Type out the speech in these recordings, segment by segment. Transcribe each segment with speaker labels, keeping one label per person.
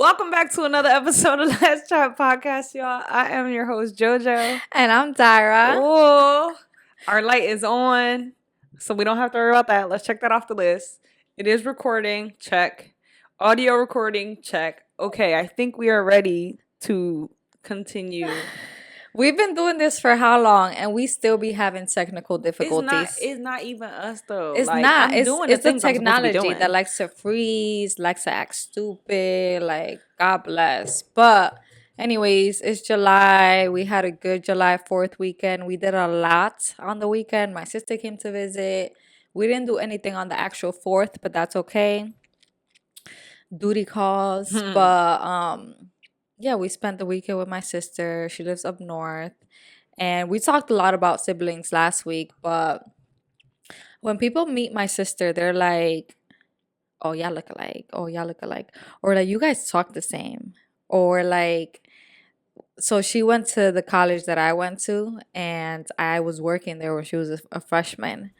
Speaker 1: Welcome back to another episode of Let's Chat Podcast, y'all. I am your host, JoJo.
Speaker 2: And I'm Tyra.
Speaker 1: Oh, our light is on, so we don't have to worry about that. Let's check that off the list. It is recording, check. Audio recording, check. Okay, I think we are ready to continue.
Speaker 2: We've been doing this for how long, and we still be having technical difficulties.
Speaker 1: It's not even us though.
Speaker 2: It's
Speaker 1: like,
Speaker 2: not.
Speaker 1: I'm
Speaker 2: It's
Speaker 1: doing
Speaker 2: the
Speaker 1: things I'm supposed to be
Speaker 2: technology
Speaker 1: doing.
Speaker 2: that likes to freeze, likes to act stupid. Like, God bless. But anyways, it's July. We had a good July 4th weekend. We did a lot on the weekend. My sister came to visit. We didn't do anything on the actual 4th, but that's okay. Duty calls. But yeah, we spent the weekend with my sister. She lives up north. And we talked a lot about siblings last week, but when people meet my sister, they're like, oh, y'all look alike. Oh, y'all look alike. Or like, you guys talk the same. Or like, so she went to the college that I went to, and I was working there when she was a freshman.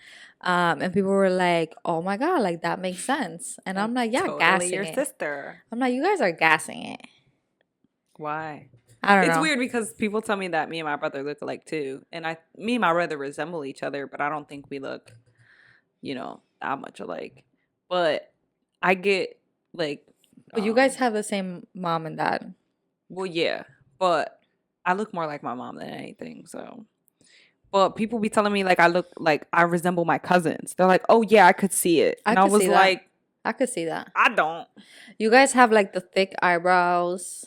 Speaker 2: And people were like, oh my God, like that makes sense. And I'm like, yeah,
Speaker 1: totally
Speaker 2: gassing
Speaker 1: your
Speaker 2: it.
Speaker 1: sister.
Speaker 2: I'm like, you guys are gassing it.
Speaker 1: Why?
Speaker 2: I don't know.
Speaker 1: It's weird because people tell me that me and my brother look alike too. And me and my brother resemble each other, but I don't think we look, that much alike. But I get like.
Speaker 2: But you guys have the same mom and dad.
Speaker 1: Well, yeah. But I look more like my mom than anything. So. But people be telling me like I look like I resemble my cousins. They're like, oh yeah, I could see it. And I was like.
Speaker 2: I could see that.
Speaker 1: I don't.
Speaker 2: You guys have like the thick eyebrows.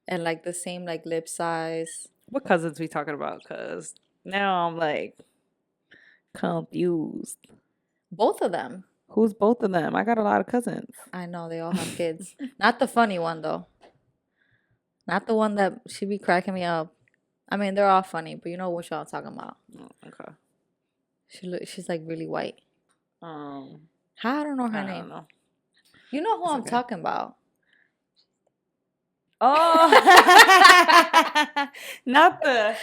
Speaker 2: And like the same like lip size.
Speaker 1: What cousins we talking about? Cause now I'm like confused.
Speaker 2: Both of them.
Speaker 1: Who's both of them? I got a lot of cousins.
Speaker 2: I know they all have kids. Not the funny one though. Not the one that she be cracking me up. I mean, they're all funny, but you know what y'all talking about.
Speaker 1: Oh, okay.
Speaker 2: She's like really white. How I don't know her name.
Speaker 1: Don't know.
Speaker 2: You know who I'm talking about.
Speaker 1: Oh, not the.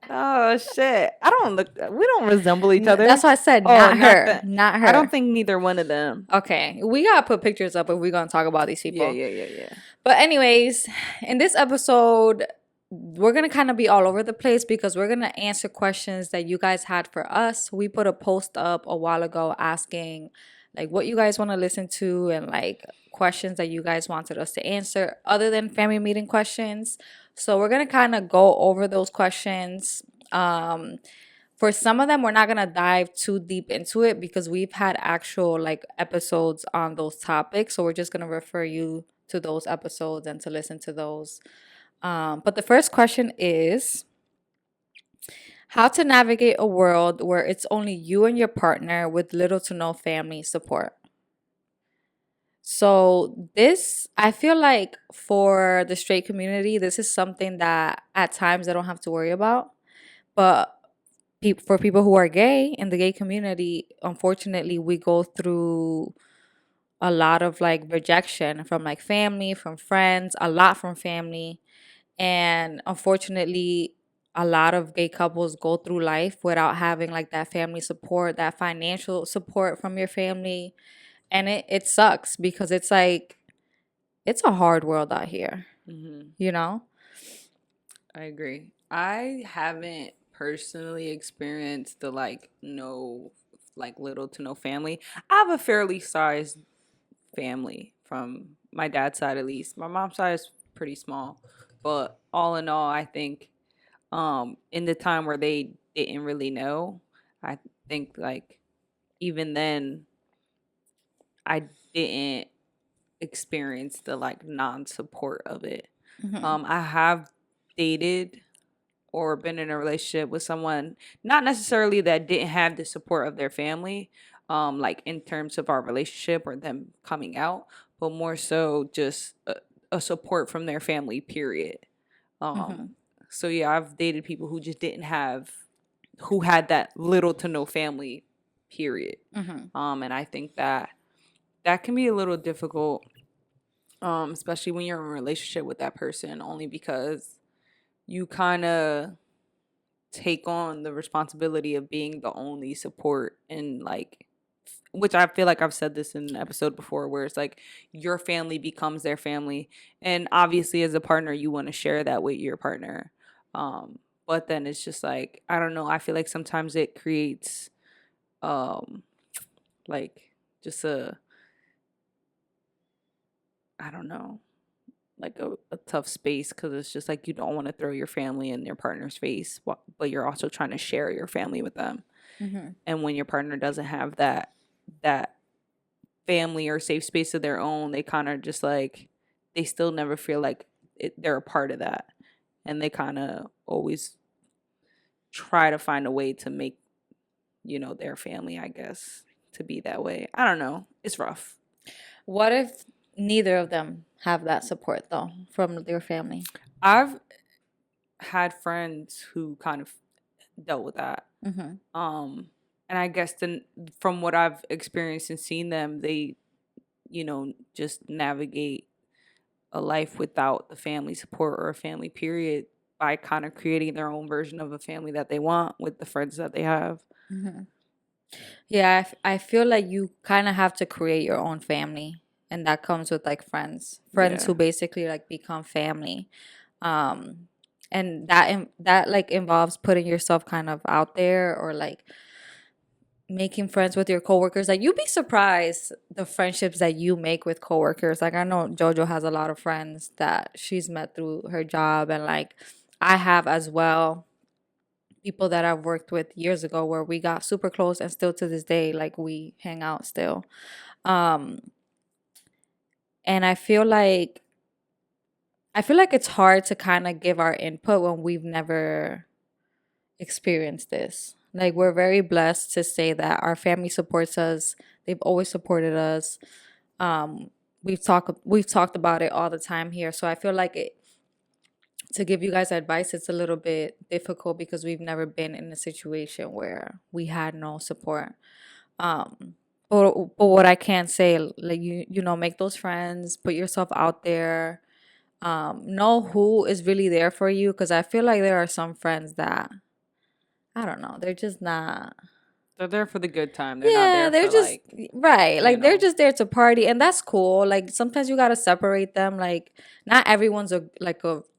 Speaker 1: Oh shit! I don't look. We don't resemble each other.
Speaker 2: That's why I said not her. Not her.
Speaker 1: I don't think neither one of them.
Speaker 2: Okay, we gotta put pictures up if we're gonna talk about these people.
Speaker 1: Yeah.
Speaker 2: But anyways, in this episode, we're gonna kind of be all over the place because we're gonna answer questions that you guys had for us. We put a post up a while ago asking like what you guys want to listen to and like questions that you guys wanted us to answer other than family meeting questions. So we're going to kind of go over those questions. For some of them, we're not going to dive too deep into it because we've had actual like episodes on those topics. So we're just going to refer you to those episodes and to listen to those. But the first question is, how to navigate a world where it's only you and your partner with little to no family support. So this, I feel like for the straight community, this is something that at times I don't have to worry about. But for people who are gay in the gay community, unfortunately, we go through a lot of like rejection from like family, from friends, a lot from family. And unfortunately, a lot of gay couples go through life without having like that family support, that financial support from your family. And it sucks because it's like, it's a hard world out here, you know?
Speaker 1: I agree. I haven't personally experienced the like no, like little to no family. I have a fairly sized family from my dad's side at least. My mom's side is pretty small. But all in all, I think in the time where they didn't really know, I think like even then I didn't experience the like non-support of it. I have dated or been in a relationship with someone not necessarily that didn't have the support of their family, like in terms of our relationship or them coming out, but more so just a support from their family, period. So yeah, I've dated people who just who had that little to no family, period. And I think that can be a little difficult, especially when you're in a relationship with that person, only because you kind of take on the responsibility of being the only support and like which I feel like I've said this in an episode before, where it's like your family becomes their family, and obviously as a partner you want to share that with your partner. But then it's just like, I don't know, I feel like sometimes it creates um like just a, I don't know, like a tough space, because it's just like you don't want to throw your family in your partner's face, but you're also trying to share your family with them.
Speaker 2: Mm-hmm.
Speaker 1: And when your partner doesn't have that family or safe space of their own, they kind of just like, they still never feel like they're a part of that, and they kind of always try to find a way to make, their family, I guess, to be that way. I don't know, it's rough.
Speaker 2: What if neither of them have that support though from their family?
Speaker 1: I've had friends who kind of dealt with that.
Speaker 2: Mm-hmm.
Speaker 1: And I guess then, from what I've experienced and seen them, they, just navigate a life without the family support or a family period by kind of creating their own version of a family that they want with the friends that they have.
Speaker 2: Mm-hmm. Yeah, I feel like you kind of have to create your own family, and that comes with like friends
Speaker 1: Yeah.
Speaker 2: who basically like become family. Um, and that like involves putting yourself kind of out there, or like making friends with your coworkers. Like you'd be surprised the friendships that you make with coworkers. Like I know Jojo has a lot of friends that she's met through her job, and like I have as well. People that I've worked with years ago where we got super close, and still to this day like we hang out still. Um and I feel like it's hard to kind of give our input when we've never experienced this. Like we're very blessed to say that our family supports us. They've always supported us. Um we've talked about it all the time here. So I feel like to give you guys advice, it's a little bit difficult because we've never been in a situation where we had no support. Um, but what I can say, like make those friends, put yourself out there, know who is really there for you. Because I feel like there are some friends that I don't know, they're just not.
Speaker 1: They're there for the good time. They're not
Speaker 2: Yeah,
Speaker 1: there
Speaker 2: they're
Speaker 1: for
Speaker 2: just
Speaker 1: like,
Speaker 2: right.
Speaker 1: you
Speaker 2: Like they're
Speaker 1: know.
Speaker 2: just there to party, and that's cool. Like sometimes you gotta separate them. Like not everyone's a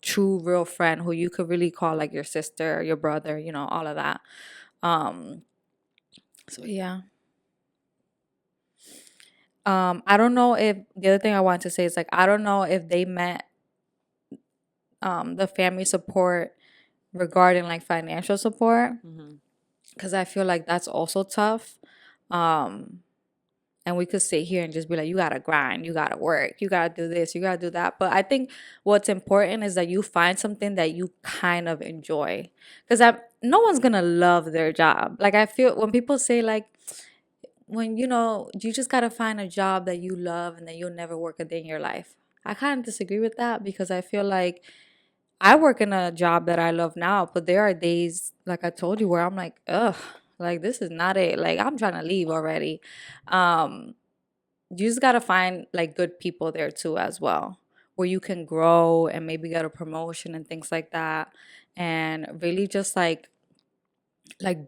Speaker 2: true real friend who you could really call like your sister, your brother, all of that. Um, so yeah. I don't know if the other thing I want to say is like I don't know if they met the family support regarding like financial support,
Speaker 1: Hmm.
Speaker 2: because I feel like that's also tough. Um, and we could sit here and just be like, you gotta grind, you gotta work, you gotta do this, you gotta do that. But I think what's important is that you find something that you kind of enjoy, because no one's gonna love their job. Like I feel when people say like, when you just gotta find a job that you love and then you'll never work a day in your life. I kind of disagree with that, because I feel like I work in a job that I love now, but there are days, like I told you, where I'm like, ugh, like this is not it. Like I'm trying to leave already. Um, you just gotta find like good people there too as well, where you can grow and maybe get a promotion and things like that, and really just like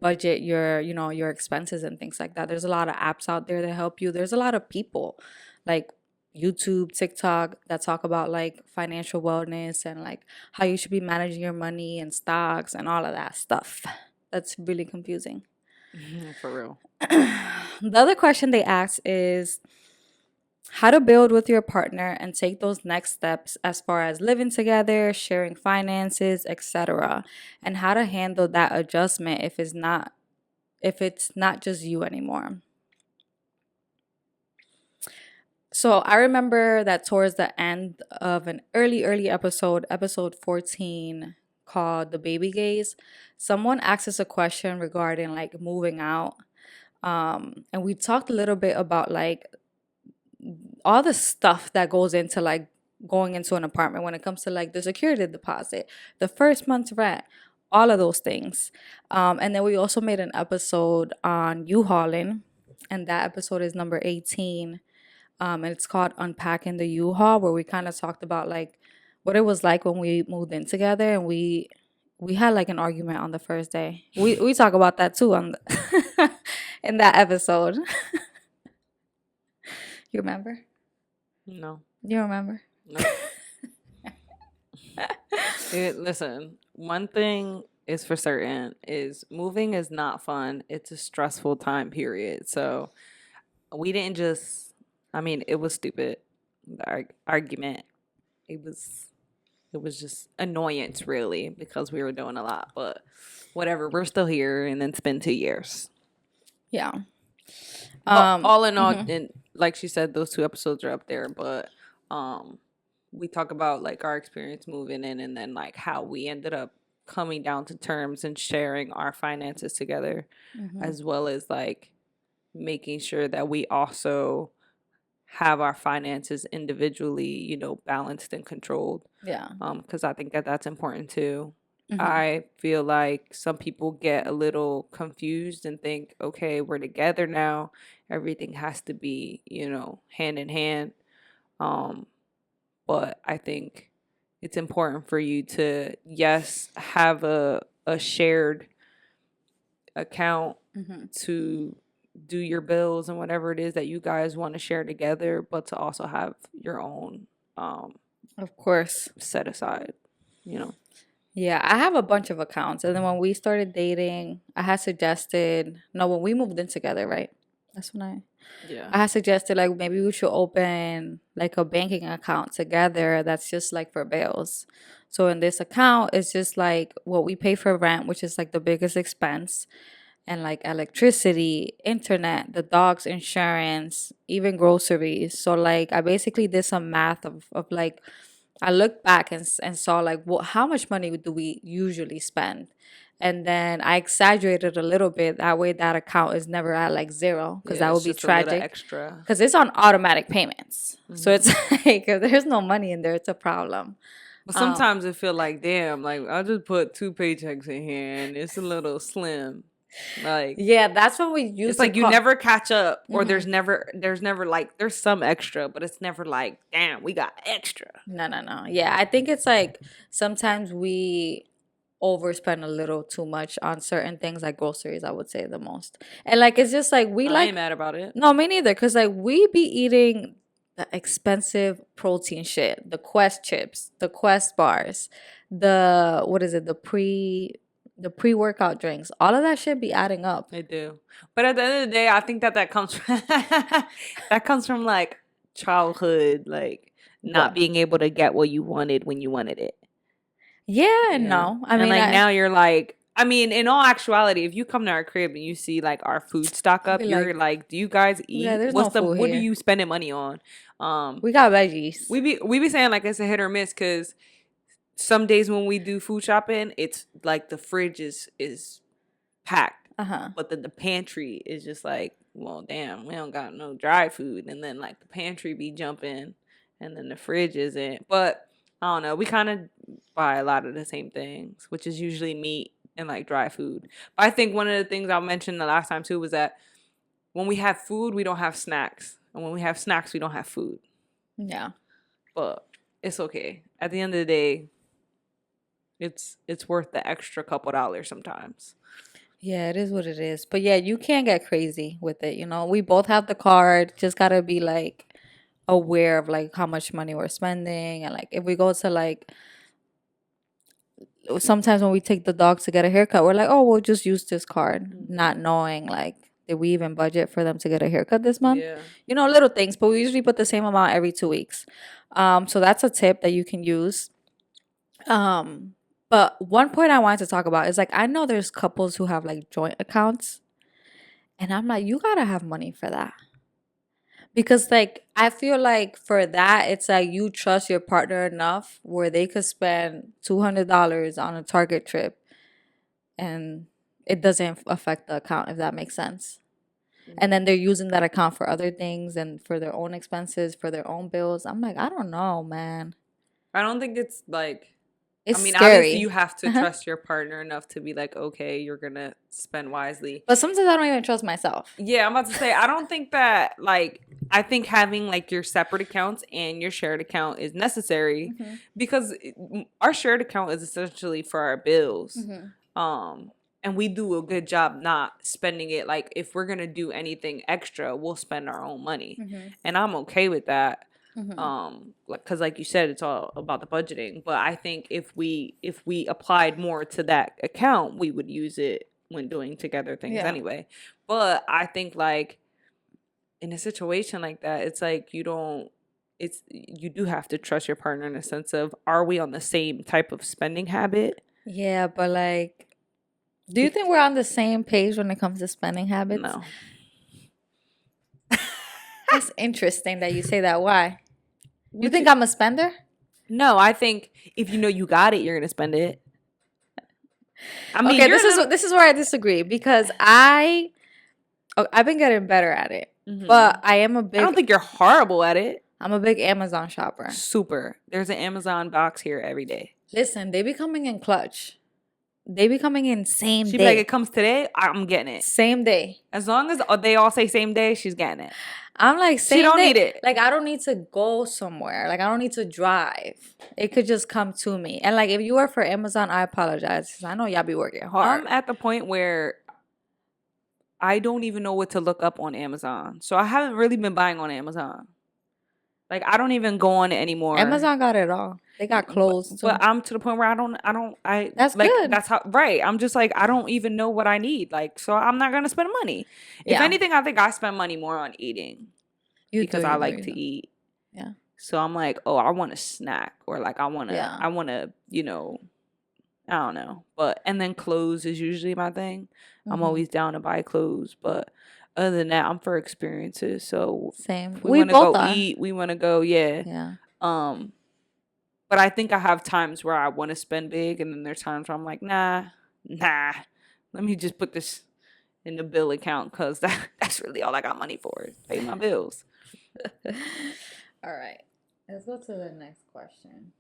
Speaker 2: budget your expenses and things like that. There's a lot of apps out there that help you. There's a lot of people like YouTube, TikTok that talk about like financial wellness and like how you should be managing your money and stocks and all of that stuff. That's really confusing.
Speaker 1: For real.
Speaker 2: The other question they ask is how to build with your partner and take those next steps as far as living together, sharing finances, etc., and how to handle that adjustment if it's not just you anymore. So I remember that towards the end of an early episode, episode 14, called The Baby Gaze, someone asked us a question regarding like moving out. And we talked a little bit about like all the stuff that goes into like going into an apartment when it comes to like the security deposit, the first month's rent, all of those things. And then we also made an episode on U-hauling, and that episode is number 18. And it's called Unpacking the U-Haul, where we kind of talked about like what it was like when we moved in together, and we had like an argument on the first day. We talk about that too on in that episode. You remember?
Speaker 1: No.
Speaker 2: You remember?
Speaker 1: Nope. Listen, one thing is for certain is moving is not fun. It's a stressful time period. So we didn't just, I mean, it was stupid. The argument. It was it was just annoyance really because we were doing a lot, but whatever, we're still here and it's been 2 years.
Speaker 2: Yeah.
Speaker 1: But all in all,
Speaker 2: Mhm.
Speaker 1: and like she said, those 2 episodes are up there, but um we talk about like our experience moving in and then like how we ended up coming down to terms and sharing our finances together,
Speaker 2: Mhm.
Speaker 1: as well as like making sure that we also have our finances individually, balanced and controlled.
Speaker 2: Yeah.
Speaker 1: Because I think that that's important too.
Speaker 2: Mhm.
Speaker 1: I feel like some people get a little confused and think, okay, we're together now. Everything has to be, hand in hand. Um, but I think it's important for you to, yes, have a shared account
Speaker 2: Mhm.
Speaker 1: to do your bills and whatever it is that you guys want to share together, but to also have your own um,
Speaker 2: Of course.
Speaker 1: set aside, you know.
Speaker 2: Yeah, I have a bunch of accounts. And then when we started dating, I had suggested, no, when we moved in together, right? That's when
Speaker 1: Yeah.
Speaker 2: I had suggested like maybe we should open like a banking account together that's just like for bills. So in this account, it's just like what we pay for rent, which is like the biggest expense, and like electricity, internet, the dog's insurance, even groceries. So like I basically did some math of like I looked back and saw like what how much money do we usually spend. And then I exaggerated a little bit. That way that account is never at like zero because
Speaker 1: Yeah,
Speaker 2: that
Speaker 1: it's
Speaker 2: would be
Speaker 1: just a little
Speaker 2: tragic.
Speaker 1: extra.
Speaker 2: Because it's on automatic payments. So
Speaker 1: Hmm.
Speaker 2: it's like if there's no money in there, it's a problem.
Speaker 1: But
Speaker 2: Um,
Speaker 1: sometimes it feel like, damn, like I just put 2 paychecks in here and it's a little slim. Like
Speaker 2: yeah, that's what we
Speaker 1: it's
Speaker 2: used to
Speaker 1: like you
Speaker 2: call.
Speaker 1: never catch up, or
Speaker 2: Hmm.
Speaker 1: there's never like there's some extra, but it's never like, damn, we got extra.
Speaker 2: No, no, no. Yeah, I think it's like sometimes we overspend a little too much on certain things like groceries, I would say the most. And like it's just like we
Speaker 1: I ain't
Speaker 2: like
Speaker 1: mad about it.
Speaker 2: no, me neither, cuz like we be eating the expensive protein shit, the Quest chips, the Quest bars, the what is it, the pre-workout drinks. All of that shit be adding up.
Speaker 1: They do. But at the end of the day, I think that that comes from that comes from like childhood, like not
Speaker 2: What?
Speaker 1: being able to get what you wanted when you wanted it.
Speaker 2: Yeah,
Speaker 1: Yeah.
Speaker 2: no. I
Speaker 1: And
Speaker 2: mean,
Speaker 1: like now you're like, I mean, in all actuality, if you come to our crib and you see like our food stock
Speaker 2: I'd be
Speaker 1: up, you're
Speaker 2: like,
Speaker 1: like, do you guys eat?
Speaker 2: there's no food
Speaker 1: What are
Speaker 2: here.
Speaker 1: you spending money on? Um,
Speaker 2: We got veggies.
Speaker 1: we be saying like it's a hit or miss because some days when we do food shopping, it's like the fridge is packed,
Speaker 2: Uh-huh.
Speaker 1: but then the pantry is just like, well, damn, we don't got no dry food, and then like the pantry be jumping, and then the fridge isn't. But I don't know. We kind of buy a lot of the same things, which is usually meat and like dry food. But I think one of the things I mentioned the last time too was that when we have food, we don't have snacks, and when we have snacks, we don't have food.
Speaker 2: Yeah.
Speaker 1: But it's okay. At the end of the day, it's worth the extra couple dollars sometimes.
Speaker 2: Yeah, it is what it is. But yeah, you can't get crazy with it, you know. We both have the card. Just gotta be like aware of like how much money we're spending and like if we go to like sometimes when we take the dog to get a haircut, we're like, oh, we'll just use this card, not
Speaker 1: Hmm.
Speaker 2: knowing like did we even budget for them to get a haircut this month?
Speaker 1: Yeah.
Speaker 2: You know, little things, but we usually put the same amount every 2 weeks. So that's a tip that you can use. Um, but one point I wanted to talk about is like I know there's couples who have like joint accounts, and I'm like, you gotta have money for that. Because like I feel like for that it's like you trust your partner enough where they could spend $200 on a Target trip and it doesn't affect the account if that makes sense. And then they're using that account for other things and for their own expenses, for their own bills. I'm like, I don't know, man.
Speaker 1: I don't think it's like, I
Speaker 2: It's
Speaker 1: mean, obviously you
Speaker 2: scary.
Speaker 1: have to
Speaker 2: Uh-huh.
Speaker 1: trust your partner enough to be like, okay, you're gonna spend wisely.
Speaker 2: But sometimes I don't even trust myself.
Speaker 1: Yeah, I'm about to say, I don't think that like, I think having like your separate accounts and your shared account is necessary
Speaker 2: Hmm.
Speaker 1: because our shared account is essentially for our bills.
Speaker 2: Hmm.
Speaker 1: Um, and we do a good job not spending it. Like if we're gonna do anything extra, we'll spend our own money, and I'm okay with that. Like because like you said, it's all about the budgeting. But I think if we applied more to that account, we would use it when doing together things
Speaker 2: Yeah.
Speaker 1: anyway. But I think like in a situation like that, it's like you do have to trust your partner in a sense of, are we on the same type of spending habit?
Speaker 2: Yeah, but like, do you think we're on the same page when it comes to spending habits?
Speaker 1: No.
Speaker 2: That's interesting that you say that. Why? You
Speaker 1: Would
Speaker 2: think I'm a spender?
Speaker 1: No, I think if you know you got it, you're gonna spend it. I mean,
Speaker 2: Okay,
Speaker 1: you're
Speaker 2: this is where I disagree because I've been getting better at it,
Speaker 1: Mhm.
Speaker 2: but
Speaker 1: I don't think you're horrible at it.
Speaker 2: I'm a big Amazon shopper.
Speaker 1: Super. There's an Amazon box here every day.
Speaker 2: Listen, they be coming in clutch. They be coming in same
Speaker 1: She be
Speaker 2: day.
Speaker 1: like, it comes today, I'm getting it.
Speaker 2: Same day.
Speaker 1: As long as they all say same day, she's getting it.
Speaker 2: I'm like, same
Speaker 1: She don't
Speaker 2: day.
Speaker 1: need it.
Speaker 2: Like, I don't need to go somewhere. Like, I don't need to drive. It could just come to me. And like, if you work for Amazon, I apologize. 'Cause I know y'all be working hard.
Speaker 1: I'm at the point where I don't even know what to look up on Amazon. So I haven't really been buying on Amazon. Like I don't even go on it anymore.
Speaker 2: Amazon got it all. They got clothes too.
Speaker 1: But I'm to the point where
Speaker 2: That's
Speaker 1: like
Speaker 2: good.
Speaker 1: that's how right. I'm just like I don't even know what I need. Like so I'm not gonna spend money. If
Speaker 2: Yeah.
Speaker 1: anything, I think I spend money more on eating. Because I like to
Speaker 2: do.
Speaker 1: eat.
Speaker 2: Yeah.
Speaker 1: So I'm like, oh, I want a snack or like I wanna
Speaker 2: Yeah.
Speaker 1: I wanna, I don't know. But and then clothes is usually my thing. I'm
Speaker 2: Mhm.
Speaker 1: always down to buy clothes, but other than that, I'm for experiences. So
Speaker 2: Same.
Speaker 1: if we
Speaker 2: We
Speaker 1: want to
Speaker 2: both
Speaker 1: go
Speaker 2: are.
Speaker 1: eat, we want to go, yeah.
Speaker 2: Yeah.
Speaker 1: But I think I have times where I want to spend big, and then there's times where I'm like, nah. Let me just put this in the bill account because that's really all I got money for. Is pay my bills.
Speaker 2: All right. Let's go to the next question.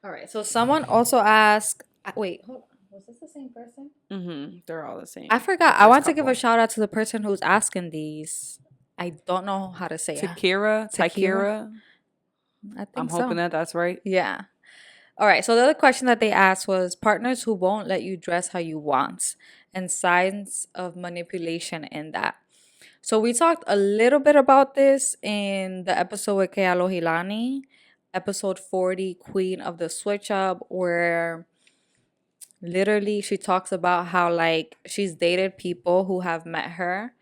Speaker 2: All right. So someone also asked, wait, hold on. Was this the same person?
Speaker 1: They're all the same.
Speaker 2: I forgot. I
Speaker 1: First
Speaker 2: want to give a
Speaker 1: couple.
Speaker 2: shout out to the person who's asking these. I don't know how to say it.
Speaker 1: Takira.
Speaker 2: I think
Speaker 1: I'm
Speaker 2: so.
Speaker 1: hoping that that's right.
Speaker 2: Yeah. All right. So the other question that they asked was partners who won't let you dress how you want and signs of manipulation in that. So we talked a little bit about this in the episode with Kea Lohilani, episode 40, Queen of the Switch Up, where literally she talks about how like she's dated people who have met her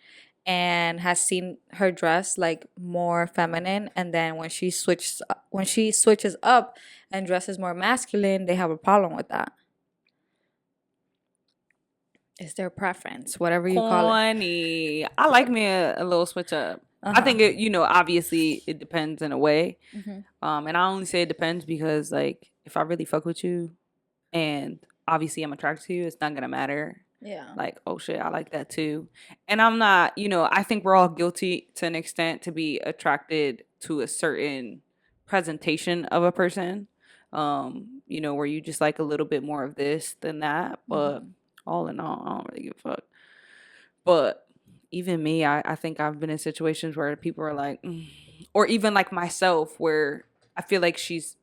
Speaker 2: and has seen her dress like more feminine, and then when she switches up and dresses more masculine, they have a problem with that. It's their preference, whatever you call it.
Speaker 1: Corny. I like me a little switch up. I think it, obviously it depends in a way. And I only say it depends because like if I really fuck with you and obviously I'm attracted to you, it's not gonna matter.
Speaker 2: Yeah.
Speaker 1: Like, oh shit, I like that too. And I'm not, I think we're all guilty to an extent to be attracted to a certain presentation of a person. Where you just like a little bit more of this than that. But all in all, I don't really give a fuck. But even me, I think I've been in situations where people are like, or even like myself, where I feel like Keala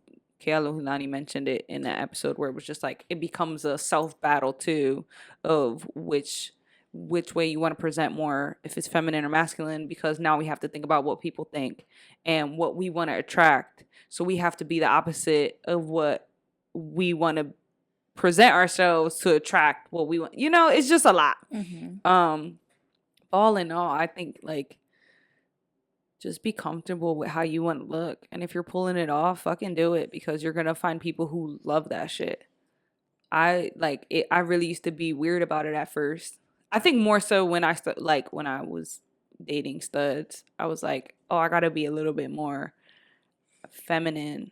Speaker 1: Hulani mentioned it in that episode where it was just like, it becomes a self battle too of which way you want to present more, if it's feminine or masculine, because now we have to think about what people think and what we want to attract. So we have to be the opposite of what we want to present ourselves to attract what we want. It's just a lot. All in all, I think like just be comfortable with how you want to look, and if you're pulling it off, fucking do it, because you're gonna find people who love that shit. I really used to be weird about it at first. I think more so when when I was dating studs, I was like, oh, I gotta be a little bit more feminine.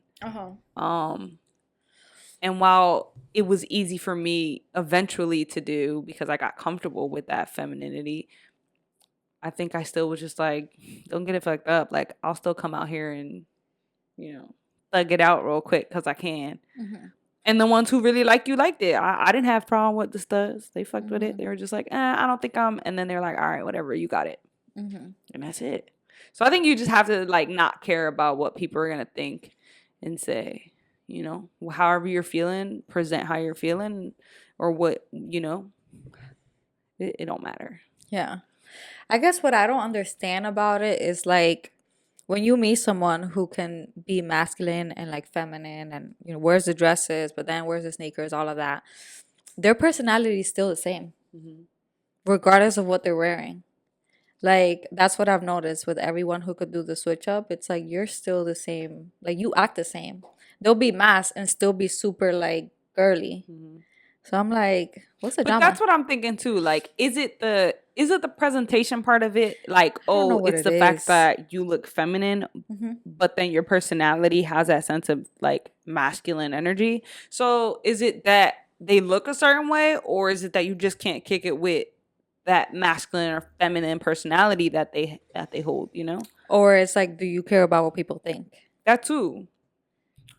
Speaker 1: And while it was easy for me eventually to do because I got comfortable with that femininity, I think I still was just like, don't get it fucked up. Like, I'll still come out here and, thug it out real quick because I can. And the ones who really like you liked it. I didn't have a problem with the studs. They fucked with it. They were just like, I don't think I'm. And then they're like, all right, whatever, you got it. And that's it. So I think you just have to like not care about what people are going to think and say. However you're feeling, present how you're feeling, or what, it don't matter.
Speaker 2: Yeah. I guess what I don't understand about it is like when you meet someone who can be masculine and like feminine and wears the dresses but then wears the sneakers, all of that, their personality is still the same
Speaker 1: Mm-hmm.
Speaker 2: regardless of what they're wearing. Like that's what I've noticed with everyone who could do the switch up. It's like you're still the same. Like you act the same. They'll be masked and still be super like girly.
Speaker 1: Mm-hmm.
Speaker 2: So I'm like, what's the
Speaker 1: But that's
Speaker 2: drama?
Speaker 1: what I'm thinking too. Like, is it the presentation part of it? Like,
Speaker 2: I don't know
Speaker 1: oh,
Speaker 2: what
Speaker 1: it's
Speaker 2: it
Speaker 1: the fact
Speaker 2: is.
Speaker 1: that you look feminine,
Speaker 2: Mm-hmm.
Speaker 1: but then your personality has that sense of like masculine energy. So is it that they look a certain way, or is it that you just can't kick it with that masculine or feminine personality that they hold?
Speaker 2: Or it's like, do you care about what people think?
Speaker 1: That too.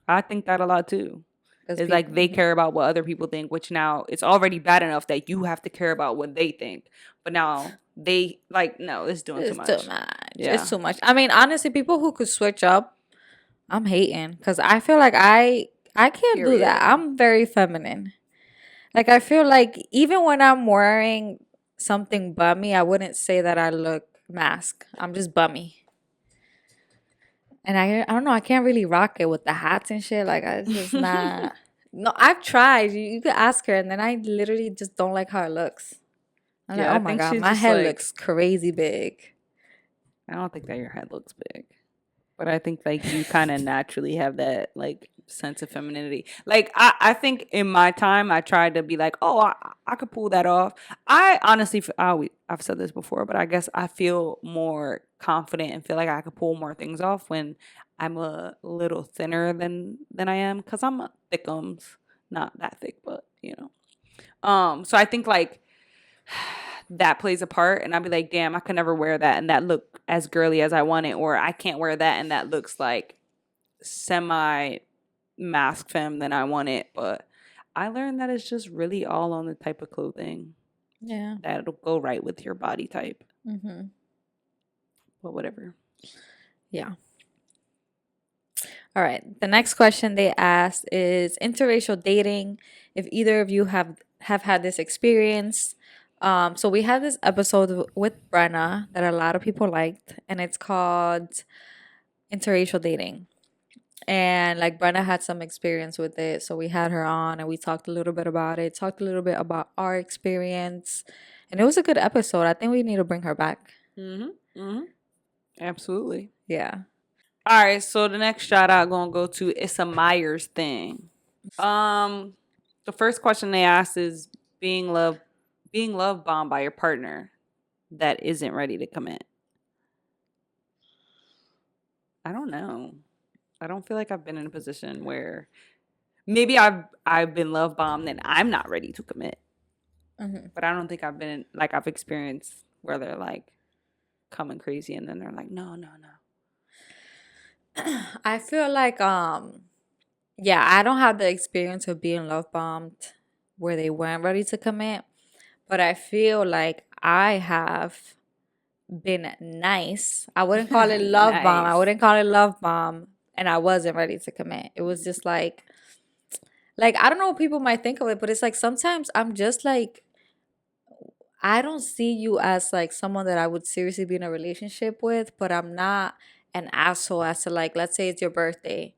Speaker 1: I think that a lot too.
Speaker 2: Because
Speaker 1: It's like
Speaker 2: people,
Speaker 1: they care about what other people think, which now it's already bad enough that you have to care about what they think. But now they like, no, it's doing too
Speaker 2: it's too
Speaker 1: much.
Speaker 2: much. It's
Speaker 1: Yeah.
Speaker 2: too much. I mean, honestly, people who could switch up, I'm hating because I feel like I can't do that.
Speaker 1: Period.
Speaker 2: I'm very feminine. Like I feel like even when I'm wearing something bummy, I wouldn't say that I look mask. I'm just bummy. And I don't know, I can't really rock it with the hats and shit. Like it's just not. No, I've tried. You could ask her, and then I literally just don't like how it looks. I'm like,
Speaker 1: Yeah,
Speaker 2: oh
Speaker 1: I
Speaker 2: my
Speaker 1: think
Speaker 2: god,
Speaker 1: she's
Speaker 2: my
Speaker 1: just
Speaker 2: head
Speaker 1: like,
Speaker 2: looks crazy big.
Speaker 1: I don't think that your head looks big. But I think like you kind of naturally have that like sense of femininity. Like I think in my time I tried to be like, oh, I could pull that off. I honestly, I've said this before, but I guess I feel more confident and feel like I could pull more things off when I'm a little thinner than I am, because I'm a thickums, not that thick, but So I think like that plays a part, and I'd be like, damn, I could never wear that and that look as girly as I want it, or I can't wear that and that looks like semi mask femme than I want it. But I learned that it's just really all on the type of clothing
Speaker 2: Yeah.
Speaker 1: that'll go right with your body type.
Speaker 2: Mm-hmm.
Speaker 1: But whatever.
Speaker 2: Yeah. All right. The next question they asked is interracial dating. If either of you have had this experience. So we had this episode with Brenna that a lot of people liked, and it's called interracial dating. And like Brenna had some experience with it, so we had her on and we talked a little bit about it, talked a little bit about our experience, and it was a good episode. I think we need to bring her back.
Speaker 1: Mm-hmm. Mm-hmm. Absolutely.
Speaker 2: Yeah.
Speaker 1: All right. So the next shout out gonna go to It's a Myers thing. Um, the first question they asked is being love bombed by your partner that isn't ready to commit. I don't know. I don't feel like I've been in a position where maybe I've been love bombed and I'm not ready to commit.
Speaker 2: Hmm.
Speaker 1: But I don't think I've been like I've experienced where they're like coming crazy and then they're like, no, no, no.
Speaker 2: I feel like yeah, I don't have the experience of being love bombed where they weren't ready to commit, but I feel like I have been nice. I wouldn't call it love bomb. I
Speaker 1: Nice.
Speaker 2: wouldn't call it love bomb, and I wasn't ready to commit. It was just like I don't know what people might think of it, but it's like sometimes I'm just like I don't see you as like someone that I would seriously be in a relationship with, but I'm not an asshole as to like let's say it's your birthday.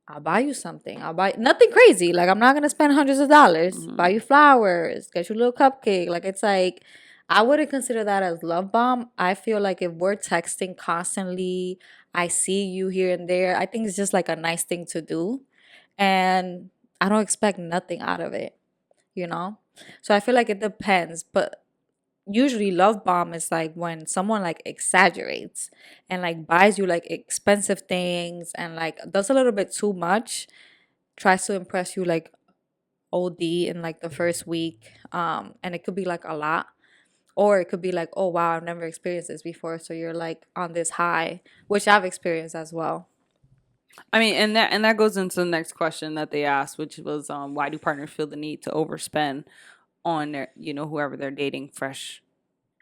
Speaker 2: I'll buy you something. I'll buy nothing crazy. Like I'm not gonna spend hundreds of dollars. Buy
Speaker 1: Mm-hmm.
Speaker 2: you flowers, get you a little cupcake. Like it's like I wouldn't consider that as love bomb. I feel like if we're texting constantly, I see you here and there. I think it's just like a nice thing to do. And I don't expect nothing out of it, you know? So I feel like it depends. But usually love bomb is like when someone like exaggerates and like buys you like expensive things and like does a little bit too much, tries to impress you like OD in like the first week, and it could be like a lot, or it could be like, oh wow, I've never experienced this before, so you're like on this high, which I've experienced as well.
Speaker 1: I mean, and that goes into the next question that they asked, which was why do partners feel the need to overspend on their, whoever they're dating fresh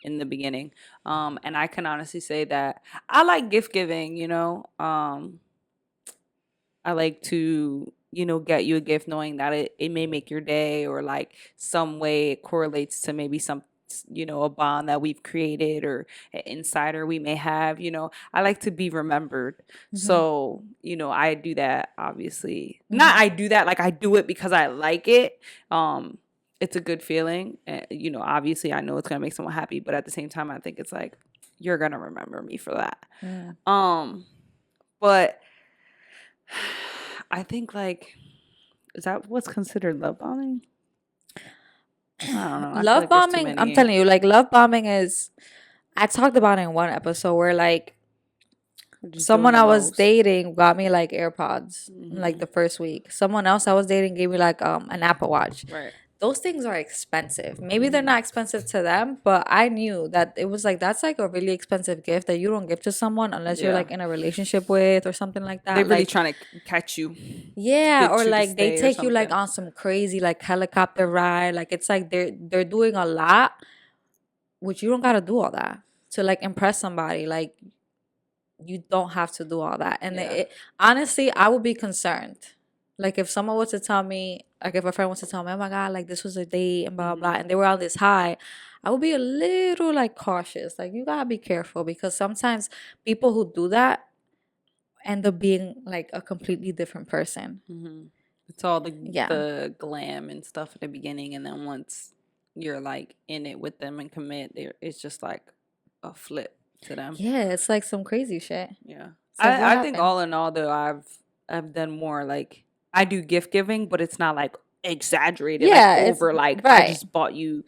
Speaker 1: in the beginning. And I can honestly say that I like gift giving. I like to, get you a gift knowing that it may make your day, or like some way it correlates to maybe some, a bond that we've created, or an insider we may have. I like to be remembered.
Speaker 2: Mm-hmm.
Speaker 1: So, I do that, obviously. Not
Speaker 2: Mm-hmm.
Speaker 1: I do that, like I do it because I like it. It's a good feeling. Obviously I know it's going to make someone happy, but at the same time I think it's like you're going to remember me for that.
Speaker 2: Mm.
Speaker 1: But I think, like, is that what's considered love bombing? I don't know. I feel
Speaker 2: Love
Speaker 1: like there's too
Speaker 2: bombing, I'm
Speaker 1: many.
Speaker 2: telling you, like love bombing is, I talked about it in one episode where like
Speaker 1: Just doing
Speaker 2: someone
Speaker 1: the
Speaker 2: I was
Speaker 1: most.
Speaker 2: dating got me like AirPods in like
Speaker 1: Hmm.
Speaker 2: the first week. Someone else I was dating gave me like an Apple Watch.
Speaker 1: Right.
Speaker 2: Those things are expensive. Maybe they're
Speaker 1: Hmm.
Speaker 2: not expensive to them, but I knew that it was like that's like a really expensive gift that you don't give to someone unless you're
Speaker 1: Yeah.
Speaker 2: like in a relationship with or something like
Speaker 1: They
Speaker 2: that.
Speaker 1: really
Speaker 2: Like
Speaker 1: trying to catch you,
Speaker 2: yeah, or
Speaker 1: get you to
Speaker 2: like they
Speaker 1: stay or
Speaker 2: take you like
Speaker 1: something.
Speaker 2: on some crazy like helicopter ride. Like it's like they're doing a lot, which you don't gotta do all that to like impress somebody. Like you don't have to do all that. And
Speaker 1: Yeah.
Speaker 2: honestly, I would be concerned. Like if someone was to tell me, like if a friend was to tell me, oh my God, like this was a date and blah, blah,
Speaker 1: Hmm.
Speaker 2: blah, and they were on this high, I would be a little like cautious. Like you gotta be careful because sometimes people who do that end up being like a completely different person.
Speaker 1: Hmm. It's all the
Speaker 2: Yeah.
Speaker 1: the glam and stuff at the beginning, and then once you're like in it with them and commit, it's just like a flip to them.
Speaker 2: Yeah, it's like some crazy shit.
Speaker 1: Yeah.
Speaker 2: It's like what
Speaker 1: I think
Speaker 2: happened?
Speaker 1: all in all though, I've done more, like, I do gift giving, but it's not like exaggerated, like
Speaker 2: Yeah, it's
Speaker 1: over, like I
Speaker 2: right.
Speaker 1: just bought you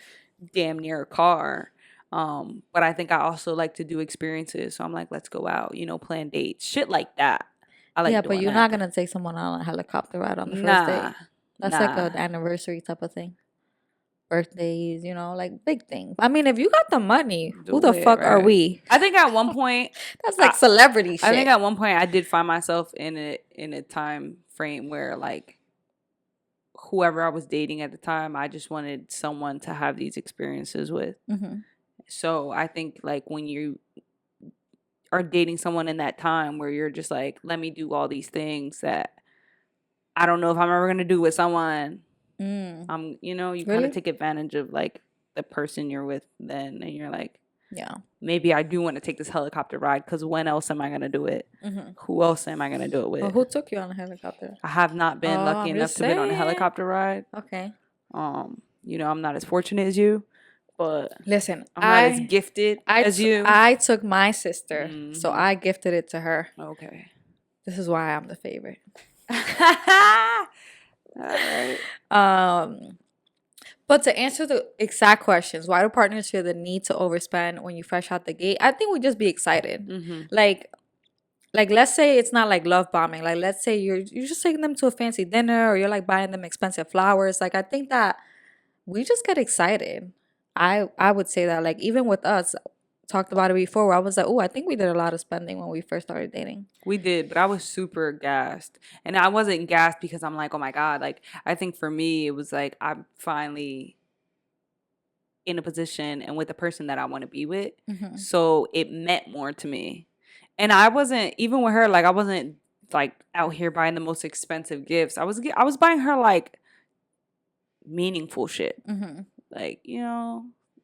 Speaker 1: damn near a car. But I think I also like to do experiences. So I'm like, let's go out, plan dates, shit like that. I
Speaker 2: Yeah,
Speaker 1: like
Speaker 2: but
Speaker 1: doing
Speaker 2: you're
Speaker 1: that.
Speaker 2: not gonna take someone on a helicopter ride on the first
Speaker 1: Nah,
Speaker 2: date. That's like
Speaker 1: nah.
Speaker 2: an anniversary type of thing. Birthdays, like big thing. I mean, if you got the money, who
Speaker 1: Do
Speaker 2: the
Speaker 1: it
Speaker 2: fuck are
Speaker 1: right.
Speaker 2: we?
Speaker 1: I think at one point,
Speaker 2: That's like
Speaker 1: I,
Speaker 2: celebrity
Speaker 1: I think
Speaker 2: shit.
Speaker 1: at one point I did find myself in a time frame where, like, whoever I was dating at the time, I just wanted someone to have these experiences with.
Speaker 2: Hmm.
Speaker 1: So I think, like, when you are dating someone in that time where you're just like, let me do all these things that I don't know if I'm ever gonna do with someone.
Speaker 2: Mm.
Speaker 1: You kind of
Speaker 2: Really?
Speaker 1: take advantage of, like, the person you're with then, and you're like,
Speaker 2: Yeah.
Speaker 1: maybe I do want to take this helicopter ride, because when else am I gonna do it?
Speaker 2: Hmm.
Speaker 1: Who else am I gonna do it
Speaker 2: Well,
Speaker 1: with?
Speaker 2: who took you on a helicopter?
Speaker 1: I have not
Speaker 2: Oh,
Speaker 1: been lucky
Speaker 2: I'm
Speaker 1: enough
Speaker 2: just
Speaker 1: to be on a
Speaker 2: saying.
Speaker 1: helicopter ride.
Speaker 2: Okay.
Speaker 1: I'm not as fortunate as you, but
Speaker 2: Listen,
Speaker 1: I'm not as gifted as you.
Speaker 2: I took my sister, so
Speaker 1: Hmm.
Speaker 2: I gifted it to her.
Speaker 1: Okay.
Speaker 2: This is why I'm the favorite.
Speaker 1: All right.
Speaker 2: Um, but to answer the exact questions, why do partners feel the need to overspend when you fresh out the gate? I think we just be excited.
Speaker 1: Hmm.
Speaker 2: Like let's say it's not like love bombing. Like let's say you're just taking them to a fancy dinner or you're like buying them expensive flowers. Like I think that we just get excited. I would say that like even with us, talked about it before where I was like, oh, I think we did a lot of spending when we first started dating.
Speaker 1: We did, but I was super gassed. And I wasn't gassed because I'm like, oh my God. Like, I think for me, it was like I'm finally in a position and with the person that I want to be with.
Speaker 2: Hmm.
Speaker 1: So it meant more to me. And I wasn't, even with her, like, I wasn't like out here buying the most expensive gifts. I was buying her, like, meaningful shit.
Speaker 2: Hmm.
Speaker 1: Like,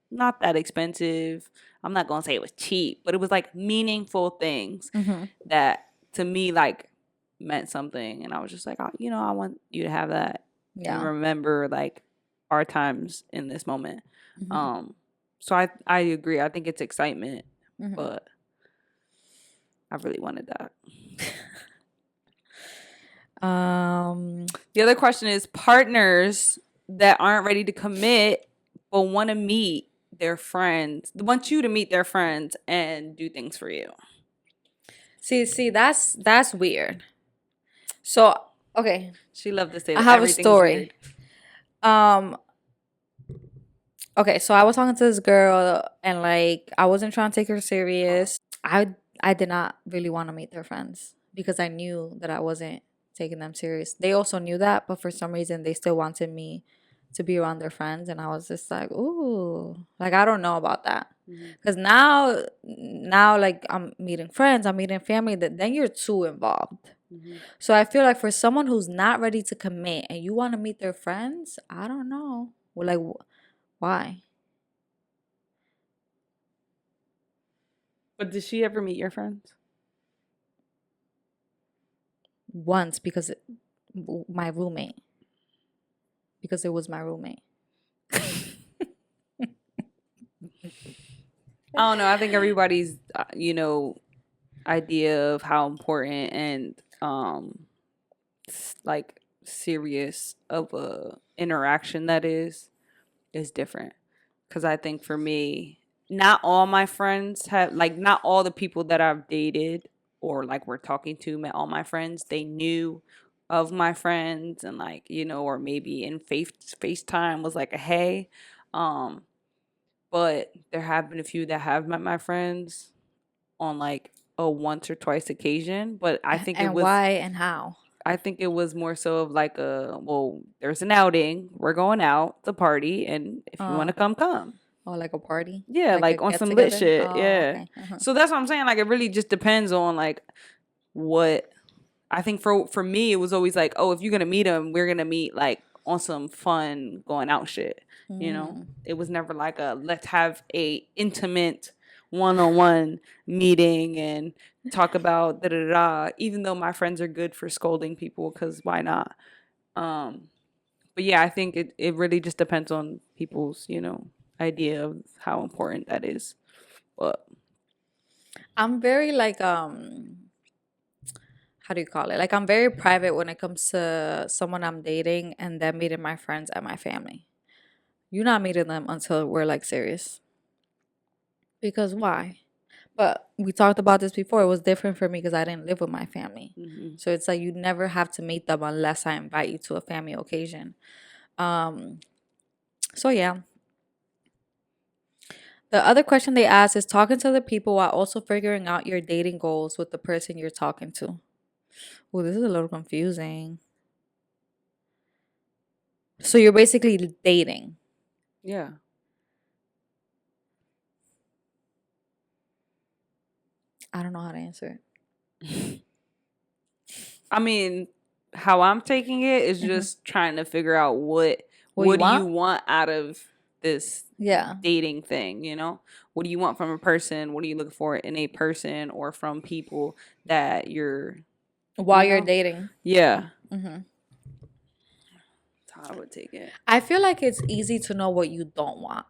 Speaker 1: not that expensive. I'm not going to say it was cheap, but it was like meaningful things
Speaker 2: Hmm.
Speaker 1: that to me, like, meant something. And I was just like, I want you to have that and
Speaker 2: Yeah.
Speaker 1: remember, like, our times in this moment.
Speaker 2: Hmm.
Speaker 1: So I agree. I think it's excitement,
Speaker 2: Hmm.
Speaker 1: but I really wanted that. The other question is, partners that aren't ready to commit but want to meet their friends, want you to meet their friends and do things for you.
Speaker 2: See, that's weird. So, okay,
Speaker 1: She loved to say
Speaker 2: I
Speaker 1: that
Speaker 2: have a
Speaker 1: everything is weird.
Speaker 2: story. Um, okay, so I was talking to this girl and like I wasn't trying to take her serious. I did not really want to meet their friends because I knew that I wasn't taking them serious. They also knew that, but for some reason they still wanted me to be around their friends and I was just like, "Ooh, like I don't know about that."
Speaker 1: Mm-hmm.
Speaker 2: Cuz now like I'm meeting friends, I'm meeting family that then you're too involved.
Speaker 1: Hmm.
Speaker 2: So I feel like for someone who's not ready to commit and you want to meet their friends, I don't know. Well, like, why?
Speaker 1: But did she ever meet your friends?
Speaker 2: Once because my roommate, because it was my roommate.
Speaker 1: I don't know. I think everybody's, idea of how important and like serious of a interaction that is different. Because I think for me, not all my friends have, like, not all the people that I've dated or like we're talking to met all my friends. They knew of my friends and like, or maybe in FaceTime was like a hey. Um, but there have been a few that have met my friends on like a once or twice occasion. But
Speaker 2: And why and how?
Speaker 1: I think it was more so of like well, there's an outing, we're going out to party, and if you want
Speaker 2: Uh,
Speaker 1: to come, come.
Speaker 2: or like a party,
Speaker 1: Yeah,
Speaker 2: like a
Speaker 1: like on
Speaker 2: get
Speaker 1: some lit
Speaker 2: together.
Speaker 1: shit.
Speaker 2: Oh,
Speaker 1: Yeah.
Speaker 2: okay. Uh-huh.
Speaker 1: So that's what I'm saying. Like it really just depends on like what I think for me it was always like, oh, if you're gonna meet him, we're gonna meet like on some fun going out shit.
Speaker 2: Mm.
Speaker 1: It was never like a let's have a intimate one-on-one meeting and talk about da da da. Even though my friends are good for scolding people, because why not? Um, but yeah, I think it really just depends on people's idea of how important that is. But
Speaker 2: I'm very like how do you call it? Like I'm very private when it comes to someone I'm dating and then meeting my friends and my family. You're not meeting them until we're like serious. Because why? But we talked about this before. It was different for me because I didn't live with my family.
Speaker 1: mhm.
Speaker 2: So it's like you never have to meet them unless I invite you to a family occasion. Um, so yeah. The other question they ask is talking to the people while also figuring out your dating goals with the person you're talking to. Oh, this is a little confusing. So you're basically dating.
Speaker 1: Yeah.
Speaker 2: I don't know how to answer
Speaker 1: I mean, how I'm taking it is
Speaker 2: it.
Speaker 1: just trying to figure out
Speaker 2: What you
Speaker 1: what do you
Speaker 2: want?
Speaker 1: want out of this
Speaker 2: Yeah.
Speaker 1: dating thing. What do you want from a person? What are you looking for in a person or from people that you're,
Speaker 2: While
Speaker 1: you
Speaker 2: you're
Speaker 1: know?
Speaker 2: dating.
Speaker 1: Yeah.
Speaker 2: Hmm.
Speaker 1: That's how I would take it.
Speaker 2: I feel like it's easy to know what you don't want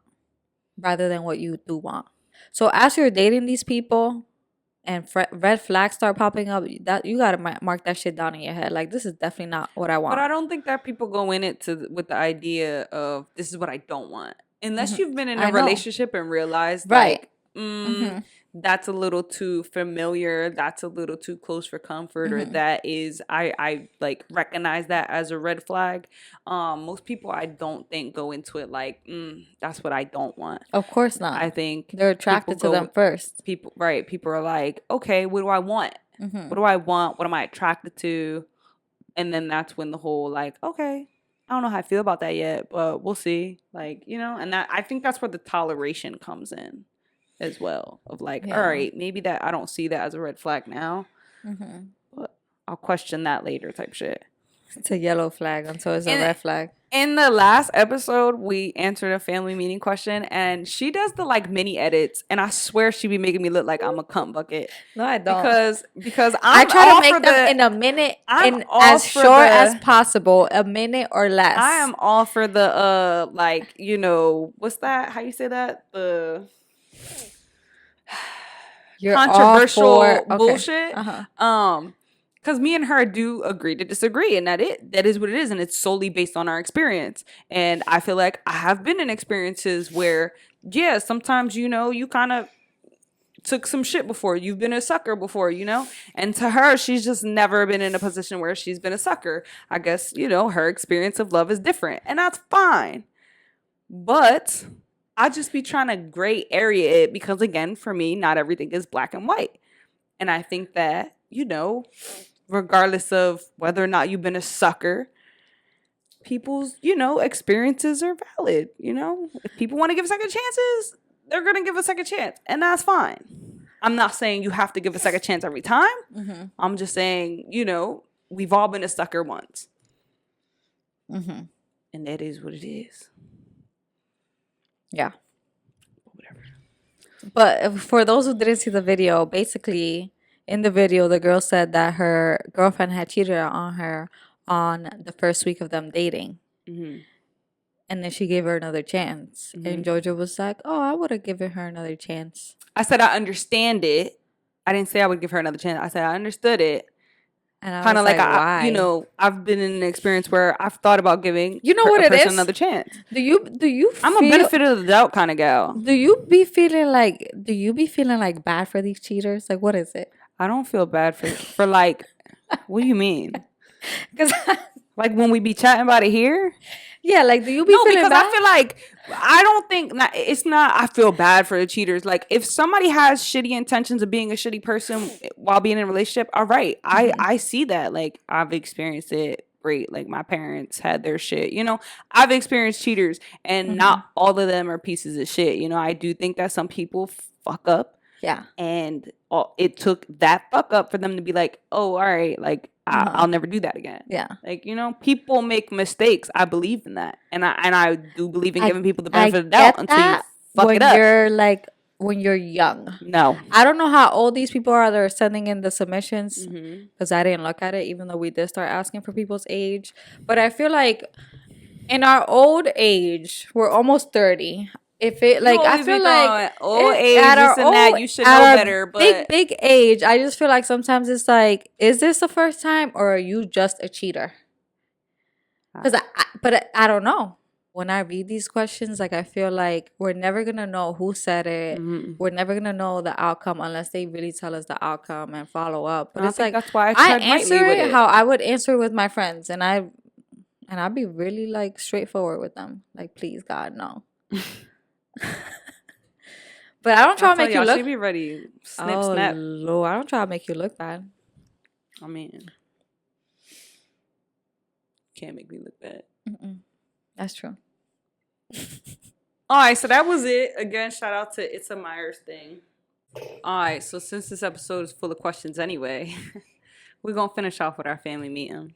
Speaker 2: rather than what you do want. So as you're dating these people and red flags start popping up, that you gotta mark that shit down in your head. Like this is definitely not what I
Speaker 1: But
Speaker 2: want.
Speaker 1: I don't think that people go in it with the idea of this is what I don't want. Unless
Speaker 2: Hmm.
Speaker 1: you've been in a
Speaker 2: I know.
Speaker 1: relationship and realized
Speaker 2: Right.
Speaker 1: like,
Speaker 2: Hmm.
Speaker 1: that's a little too familiar, that's a little too close for comfort, or
Speaker 2: Hmm.
Speaker 1: that is I like recognize that as a red flag. Most people I don't think go into it like, that's what I don't want.
Speaker 2: Of course not.
Speaker 1: I think
Speaker 2: They're
Speaker 1: people
Speaker 2: attracted to
Speaker 1: go
Speaker 2: them first.
Speaker 1: people right, people are like, okay, what do I want? What
Speaker 2: Hmm.
Speaker 1: do I want? What am I attracted to? And then that's when the whole like, okay, I don't know how I feel about that yet, but we'll see. Like, and that I think that's where the toleration comes in as well. Of like, all
Speaker 2: Yeah.
Speaker 1: right, maybe that I don't see that as a red flag now,
Speaker 2: Hmm.
Speaker 1: but I'll question that later type shit.
Speaker 2: It's a yellow flag until it's a
Speaker 1: And
Speaker 2: red flag.
Speaker 1: in the last episode, we answered a family meeting question, and she does the like mini edits, and I swear she be making me look like I'm a cunt bucket
Speaker 2: No, I don't.
Speaker 1: because
Speaker 2: I
Speaker 1: I'm
Speaker 2: try to
Speaker 1: all for
Speaker 2: make them
Speaker 1: the
Speaker 2: in a minute,
Speaker 1: I'm
Speaker 2: in
Speaker 1: all
Speaker 2: as
Speaker 1: for
Speaker 2: short as
Speaker 1: the
Speaker 2: possible, a minute or
Speaker 1: I
Speaker 2: less.
Speaker 1: am all for the like, what's that? How you say that? The
Speaker 2: You're all for
Speaker 1: controversial
Speaker 2: okay.
Speaker 1: bullshit.
Speaker 2: Uh-huh.
Speaker 1: Because me and her do agree to disagree, and that is what it is, and it's solely based on our experience. And I feel like I have been in experiences where, yeah, sometimes you kind of took some shit before. You've been a sucker before. And to her, she's just never been in a position where she's been a sucker. I guess her experience of love is different, and that's fine. But I just be trying to gray area it because, again, for me, not everything is black and white. And I think that, regardless of whether or not you've been a sucker, people's, experiences are valid. If people want to give second chances, they're going to give a second chance. And that's fine. I'm not saying you have to give a second chance every time.
Speaker 2: Mm-hmm.
Speaker 1: I'm just saying, we've all been a sucker once.
Speaker 2: Mm-hmm.
Speaker 1: And that is what it is.
Speaker 2: Yeah.
Speaker 1: Whatever.
Speaker 2: But for those who didn't see the video, basically in the video, the girl said that her girlfriend had cheated on her on the first week of them dating.
Speaker 1: Mm-hmm.
Speaker 2: And then she gave her another chance.
Speaker 1: Mm-hmm.
Speaker 2: And Georgia was like, oh, I would have given her another chance.
Speaker 1: I said I understand it. I didn't say I would give her another chance. I said I understood it.
Speaker 2: And I
Speaker 1: Kind
Speaker 2: was
Speaker 1: of like,
Speaker 2: why?
Speaker 1: I've been in an experience where I've thought about giving
Speaker 2: You know
Speaker 1: a
Speaker 2: what it
Speaker 1: person
Speaker 2: is?
Speaker 1: another chance.
Speaker 2: Do you
Speaker 1: I'm a
Speaker 2: feel
Speaker 1: benefit of the doubt kind of gal.
Speaker 2: do you be feeling like bad for these cheaters? Like, what is it?
Speaker 1: I don't feel bad for like, what do you mean?
Speaker 2: Because
Speaker 1: Like when we be chatting about it here?
Speaker 2: yeah, like, do you be feeling
Speaker 1: because
Speaker 2: bad?
Speaker 1: I feel like I don't think it's not. I feel bad for the cheaters. Like if somebody has shitty intentions of being a shitty person while being in a relationship, all right, I see that. Like I've experienced it. Great. Like my parents had their shit. I've experienced cheaters, and not all of them are pieces of shit. I do think that some people fuck up.
Speaker 2: Yeah.
Speaker 1: And it took that fuck up for them to be like, oh, all right, like I'll never do that again.
Speaker 2: Yeah.
Speaker 1: Like, people make mistakes. I believe in that. And I do believe in giving people the benefit of the doubt until you fuck it up.
Speaker 2: When you're young.
Speaker 1: No.
Speaker 2: I don't know how old these people are that are sending in the submissions because I didn't look at it, even though we did start asking for people's age. But I feel like in our old age, we're almost 30. If it like, I feel like
Speaker 1: old age, this and that, you should know better. But
Speaker 2: big age, I just feel like sometimes it's like, is this the first time or are you just a cheater? Because I don't know. When I read these questions, like I feel like we're never gonna know who said it. We're never gonna know the outcome unless they really tell us the outcome and follow up. But it's like
Speaker 1: that's why
Speaker 2: I answer it how I would answer with my friends, and I'd be really like straightforward with them. Like, please God, no. But I don't try to make you look.
Speaker 1: She be ready. Snip,
Speaker 2: oh
Speaker 1: snap.
Speaker 2: Lord, I don't try to make you look bad.
Speaker 1: I mean, can't make me look bad.
Speaker 2: That's true.
Speaker 1: All right, so that was it. Again, shout out to It's a Myers thing. All right, so since this episode is full of questions anyway, we're going to finish off with our family meeting.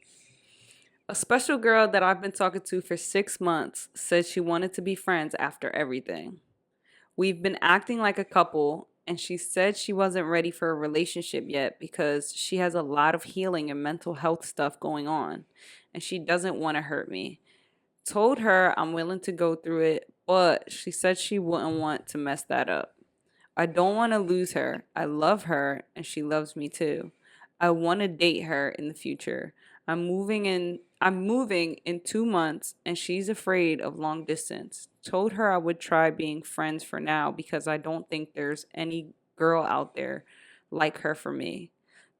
Speaker 1: A special girl that I've been talking to for 6 months said she wanted to be friends after everything. We've been acting like a couple, and she said she wasn't ready for a relationship yet because she has a lot of healing and mental health stuff going on, and she doesn't want to hurt me. Told her I'm willing to go through it, but she said she wouldn't want to mess that up. I don't want to lose her. I love her, and she loves me too. I want to date her in the future. I'm moving in 2 months, and she's afraid of long distance. Told her I would try being friends for now because I don't think there's any girl out there like her for me.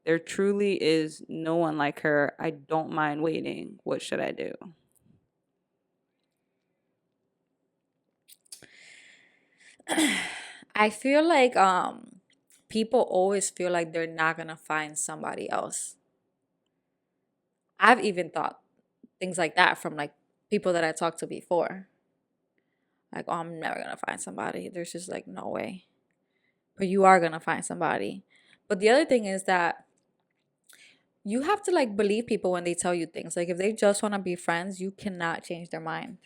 Speaker 1: There truly is no one like her. I don't mind waiting. What should I do?
Speaker 2: I feel like people always feel like they're not gonna find somebody else. I've even thought things like that from like people that I talked to before. Like, oh, I'm never gonna find somebody. There's just like no way. But you are gonna find somebody. But the other thing is that you have to like believe people when they tell you things. Like if they just wanna be friends, you cannot change their mind.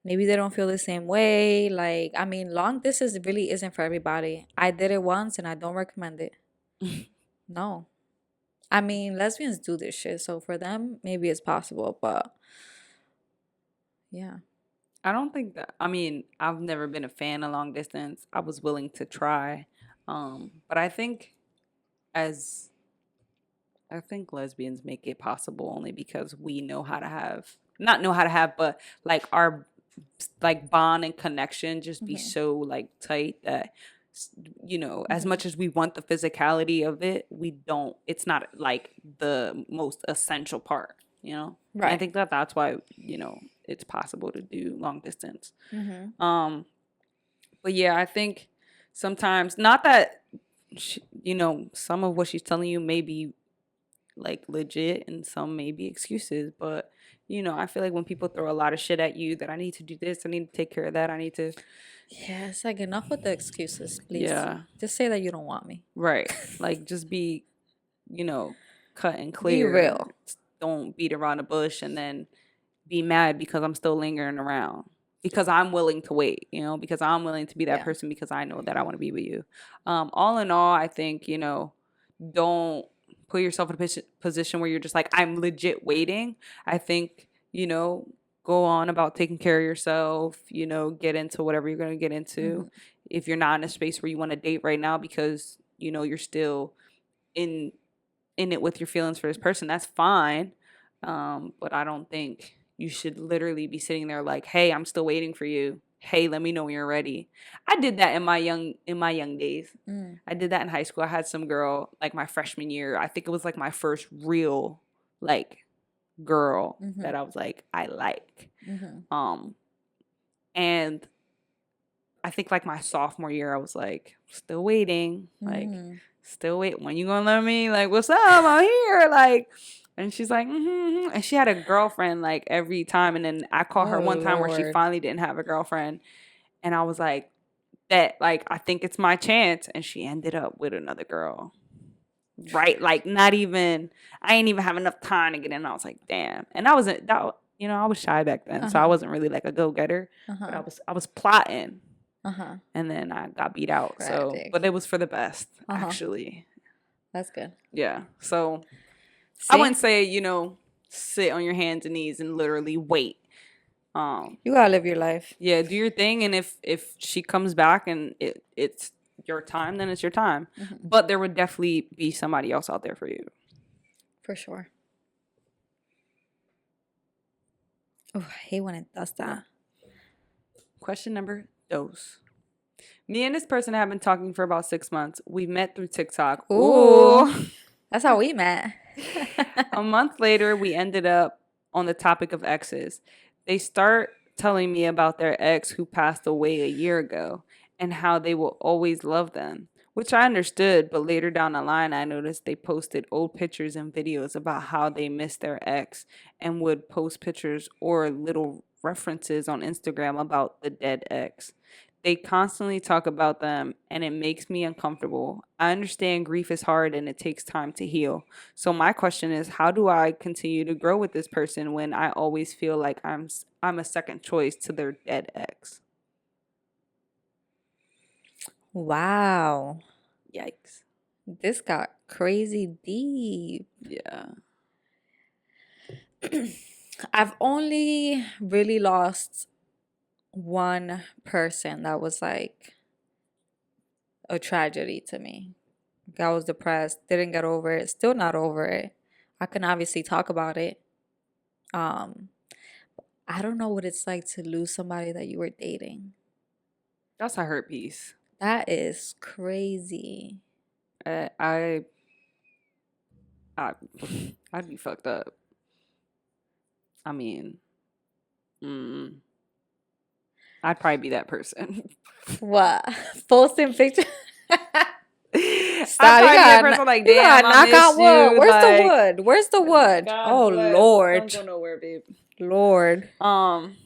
Speaker 2: Maybe they don't feel the same way. Like, I mean, long distance really isn't for everybody. I did it once and I don't recommend it. No. I mean, lesbians do this shit. So for them, maybe it's possible. But yeah.
Speaker 1: I don't think that. I mean, I've never been a fan of long distance. I was willing to try. But I think lesbians make it possible only because we know how to have, not know how to have, but like our like bond and connection just be so like tight that as much as we want the physicality of it, it's not like the most essential part, right? And I think that's why it's possible to do long distance. But yeah, I think sometimes, not that some of what she's telling you may be like legit and some may be excuses, but I feel like when people throw a lot of shit at you that I need to do this, I need to take care of that, I need to,
Speaker 2: Yeah, it's like enough with the excuses, please.
Speaker 1: yeah,
Speaker 2: Just say that you don't want me.
Speaker 1: right. Like just be, you know, cut and
Speaker 2: Be
Speaker 1: clear.
Speaker 2: real.
Speaker 1: Don't beat around the bush and then be mad because I'm still lingering around. Because I'm willing to wait, because I'm willing to be that
Speaker 2: Yeah.
Speaker 1: person because I know that I want to be with you. All in all, I think, don't put yourself in a position where you're just like, I'm legit waiting. I think, go on about taking care of yourself, get into whatever you're going to get into.
Speaker 2: Hmm.
Speaker 1: If you're not in a space where you want to date right now because, you're still in it with your feelings for this person, that's fine. But I don't think you should literally be sitting there like, hey, I'm still waiting for you. Hey, let me know when you're ready. I did that in my young days.
Speaker 2: Mm.
Speaker 1: I did that in high school. I had some girl like my freshman year. I think it was like my first real like girl
Speaker 2: Hmm.
Speaker 1: that I was like, I like.
Speaker 2: Hmm.
Speaker 1: Um and I think like my sophomore year I was like, still waiting. Like
Speaker 2: Hmm.
Speaker 1: still wait, when you gonna let me, like, what's up, I'm here, like. And she's like, and she had a girlfriend like every time, and then I caught her
Speaker 2: Oh
Speaker 1: one time where she
Speaker 2: Lord.
Speaker 1: finally didn't have a girlfriend, and I was like, that, like, I think it's my chance, and she ended up with another girl, right? Like, not even, I ain't even have enough time to get in. I was like, damn. And I wasn't that, I was shy back then, so I
Speaker 2: Uh-huh.
Speaker 1: wasn't really like a go-getter, but
Speaker 2: Uh-huh.
Speaker 1: I was plotting,
Speaker 2: Uh-huh.
Speaker 1: and then I got beat out. So, but
Speaker 2: Tragic.
Speaker 1: it was for the best,
Speaker 2: Uh-huh.
Speaker 1: actually.
Speaker 2: That's good.
Speaker 1: Yeah. So I
Speaker 2: See?
Speaker 1: wouldn't say, sit on your hands and knees and literally wait.
Speaker 2: You gotta live your life.
Speaker 1: Yeah, do your thing, and if she comes back and it's your time, then it's your time.
Speaker 2: Hmm.
Speaker 1: But there would definitely be somebody else out there for you.
Speaker 2: For sure. Oh, I hate when it does that.
Speaker 1: Question number dos. Me and this person have been talking for about 6 months. We met through TikTok.
Speaker 2: Ooh.
Speaker 1: Ooh.
Speaker 2: That's how we met.
Speaker 1: A month later, we ended up on the topic of exes. They start telling me about their ex who passed away a year ago and how they will always love them, which I understood. But later down the line, I noticed they posted old pictures and videos about how they missed their ex and would post pictures or little references on Instagram about the dead ex. They constantly talk about them and it makes me uncomfortable. I understand grief is hard and it takes time to heal. So my question is, how do I continue to grow with this person when I always feel like I'm a second choice to their dead ex?
Speaker 2: Wow.
Speaker 1: Yikes.
Speaker 2: This got crazy deep.
Speaker 1: Yeah.
Speaker 2: I've only really lost one person that was like a tragedy to me. I was depressed, didn't get over it, still not over it. I can obviously talk about it. Um, I don't know what it's like to lose somebody that you were dating.
Speaker 1: That's a hurt piece.
Speaker 2: That is crazy.
Speaker 1: I, I, I I'd be fucked up. I mean, mm, I'd probably be that person.
Speaker 2: What? Posting pictures?
Speaker 1: I'd
Speaker 2: Stop.
Speaker 1: probably be that person like,
Speaker 2: You
Speaker 1: damn,
Speaker 2: gotta
Speaker 1: I
Speaker 2: knock
Speaker 1: miss
Speaker 2: on wood.
Speaker 1: you.
Speaker 2: Where's the
Speaker 1: Like,
Speaker 2: wood? Where's the wood?
Speaker 1: God
Speaker 2: Oh
Speaker 1: bless. Don't
Speaker 2: Lord.
Speaker 1: go nowhere, babe.
Speaker 2: Lord.
Speaker 1: Um,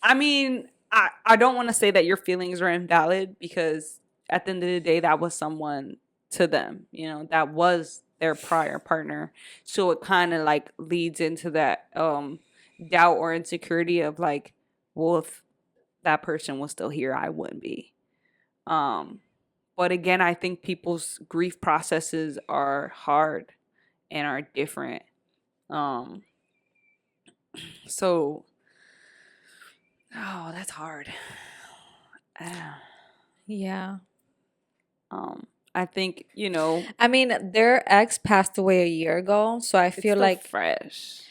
Speaker 1: I mean, I don't want to say that your feelings are invalid because at the end of the day, that was someone to them, that was their prior partner. So it kind of like leads into that doubt or insecurity of like, well, if that person was still here, I wouldn't be. Um, but again, I think people's grief processes are hard and are different. Um, so, oh, that's hard. Ah.
Speaker 2: Yeah.
Speaker 1: Um, I think,
Speaker 2: I mean, their ex passed away a year ago, so I
Speaker 1: it's
Speaker 2: feel
Speaker 1: still
Speaker 2: like,
Speaker 1: fresh.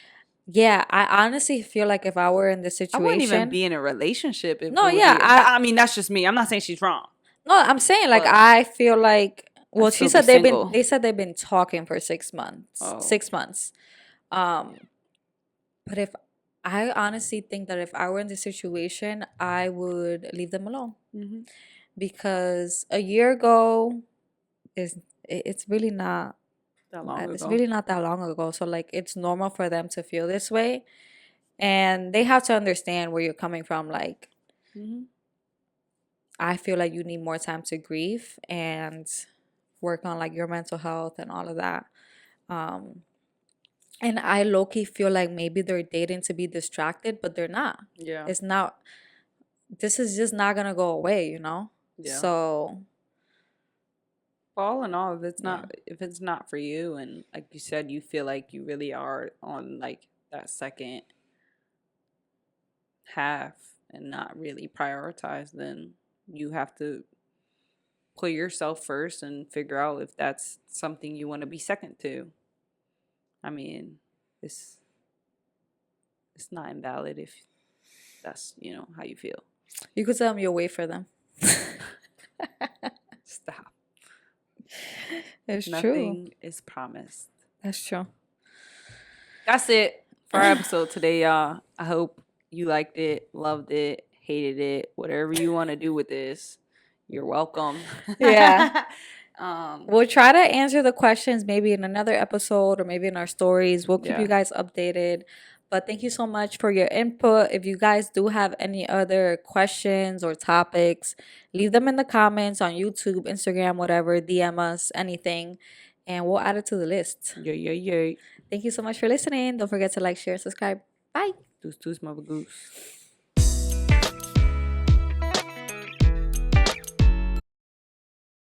Speaker 2: yeah, I honestly feel like if I were in this
Speaker 1: I wouldn't even
Speaker 2: situation,
Speaker 1: be in a relationship if
Speaker 2: no,
Speaker 1: it would
Speaker 2: yeah,
Speaker 1: be. I mean, that's just me. I'm not saying she's wrong,
Speaker 2: no, I'm saying like
Speaker 1: but
Speaker 2: I feel like,
Speaker 1: I'd
Speaker 2: well, she
Speaker 1: still be
Speaker 2: said
Speaker 1: single.
Speaker 2: they said they've been talking for 6 months,
Speaker 1: Oh,
Speaker 2: 6 months. Um, but if I honestly think that if I were in this situation, I would leave them alone
Speaker 1: hmm,
Speaker 2: because a year ago is it's really not.
Speaker 1: that long
Speaker 2: It's
Speaker 1: ago.
Speaker 2: really not that long ago. So like it's normal for them to feel this way. And they have to understand where you're coming from. Like
Speaker 1: Hmm.
Speaker 2: I feel like you need more time to grieve and work on like your mental health and all of that. Um, and I low key feel like maybe they're dating to be distracted, but they're not.
Speaker 1: Yeah.
Speaker 2: It's not, this is just not gonna go away, you know?
Speaker 1: Yeah.
Speaker 2: So,
Speaker 1: All in all,
Speaker 2: yeah.
Speaker 1: if it's not for you, and like you said, you feel like you really are on like that second half and not really prioritize, then you have to put yourself first and figure out if that's something you want to be second to. I mean, it's it's not invalid if that's, how you feel.
Speaker 2: You could tell them you'll wait for them.
Speaker 1: Stop.
Speaker 2: It's true.
Speaker 1: Nothing is promised.
Speaker 2: That's true.
Speaker 1: That's it for our episode today, y'all. I hope you liked it, loved it, hated it, whatever you want to do with this. You're welcome.
Speaker 2: Yeah.
Speaker 1: um,
Speaker 2: We'll try to answer the questions maybe in another episode or maybe in our stories. We'll keep
Speaker 1: yeah.
Speaker 2: you guys updated. But thank you so much for your input. If you guys do have any other questions or topics, leave them in the comments on YouTube, Instagram, whatever, DM us, anything, and we'll add it to the list.
Speaker 1: Yeah, yeah, yeah.
Speaker 2: Thank you so much for listening. Don't forget to like, share, subscribe. Bye.
Speaker 1: Deuce, deuce, mother goose.